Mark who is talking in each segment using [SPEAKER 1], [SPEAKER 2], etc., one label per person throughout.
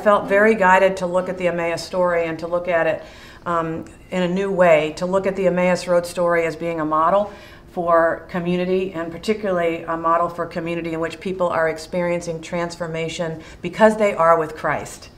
[SPEAKER 1] felt very guided to look at the Emmaus story and to look at it in a new way, to look at the Emmaus Road story as being a model for community, and particularly a model for community in which people are experiencing transformation because they are with Christ.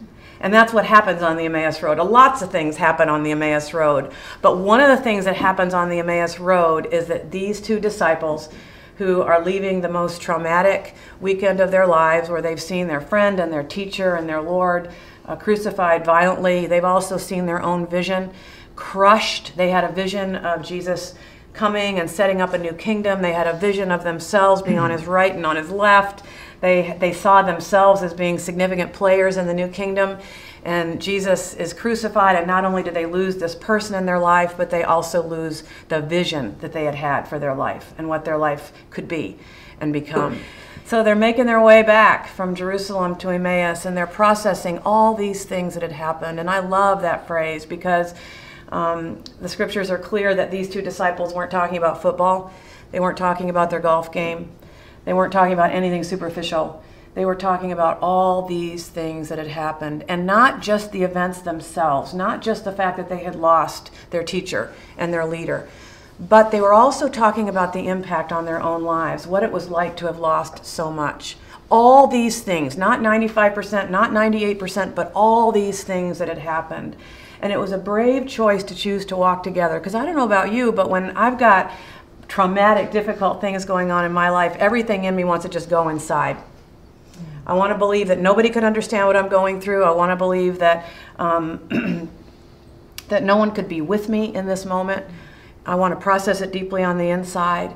[SPEAKER 1] And that's what happens on the Emmaus Road. Lots of things happen on the Emmaus Road. But one of the things that happens on the Emmaus Road is that these two disciples, who are leaving the most traumatic weekend of their lives, where they've seen their friend and their teacher and their Lord crucified violently, they've also seen their own vision crushed. They had a vision of Jesus coming and setting up a new kingdom. They had a vision of themselves being on his right and on his left. They saw themselves as being significant players in the new kingdom. And Jesus is crucified, and not only do they lose this person in their life, but they also lose the vision that they had had for their life and what their life could be and become. So they're making their way back from Jerusalem to Emmaus, and they're processing all these things that had happened. And I love that phrase, because the scriptures are clear that these two disciples weren't talking about football. They weren't talking about their golf game. They weren't talking about anything superficial. They were talking about all these things that had happened, and not just the events themselves, not just the fact that they had lost their teacher and their leader, but they were also talking about the impact on their own lives, what it was like to have lost so much. All these things, not 95%, not 98%, but all these things that had happened. And it was a brave choice to choose to walk together, because I don't know about you, but when I've got traumatic, difficult things going on in my life, everything in me wants to just go inside. I want to believe that nobody could understand what I'm going through. I want to believe that that no one could be with me in this moment. I want to process it deeply on the inside.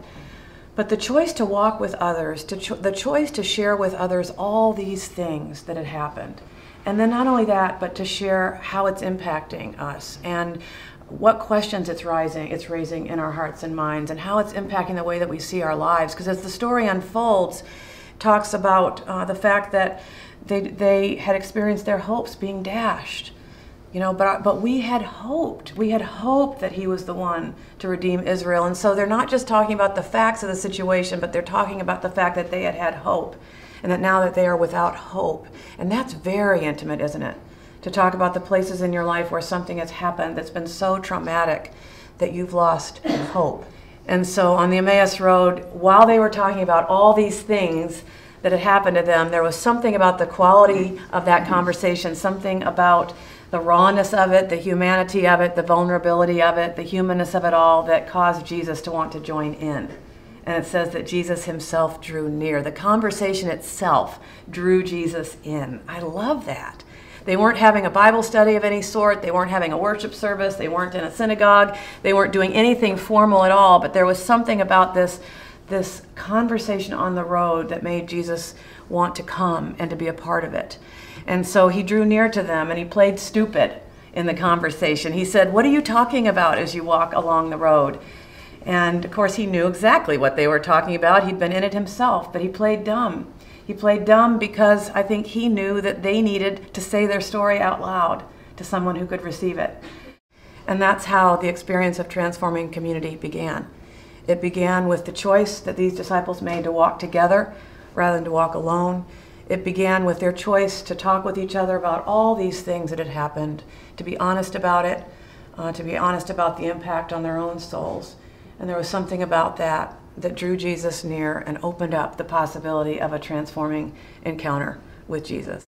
[SPEAKER 1] But the choice to walk with others, the choice to share with others all these things that had happened, and then not only that, but to share how it's impacting us and what questions it's raising in our hearts and minds, and how it's impacting the way that we see our lives. Because as the story unfolds, talks about the fact that they had experienced their hopes being dashed, but we had hoped that he was the one to redeem Israel. And so they're not just talking about the facts of the situation, but they're talking about the fact that they had had hope, and that now that they are without hope. And that's very intimate, isn't it? To talk about the places in your life where something has happened that's been so traumatic that you've lost hope. And so on the Emmaus Road, while they were talking about all these things that had happened to them, there was something about the quality of that conversation, something about the rawness of it, the humanity of it, the vulnerability of it, the humanness of it all, that caused Jesus to want to join in. And it says that Jesus himself drew near. The conversation itself drew Jesus in. I love that. They weren't having a Bible study of any sort. They weren't having a worship service. They weren't in a synagogue. They weren't doing anything formal at all. But there was something about this conversation on the road that made Jesus want to come and to be a part of it. And so he drew near to them, and he played stupid in the conversation. He said, "What are you talking about as you walk along the road?" And of course he knew exactly what they were talking about. He'd been in it himself, but he played dumb. He played dumb because I think he knew that they needed to say their story out loud to someone who could receive it. And that's how the experience of transforming community began. It began with the choice that these disciples made to walk together rather than to walk alone. It began with their choice to talk with each other about all these things that had happened, to be honest about it, to be honest about the impact on their own souls. And there was something about that drew Jesus near and opened up the possibility of a transforming encounter with Jesus.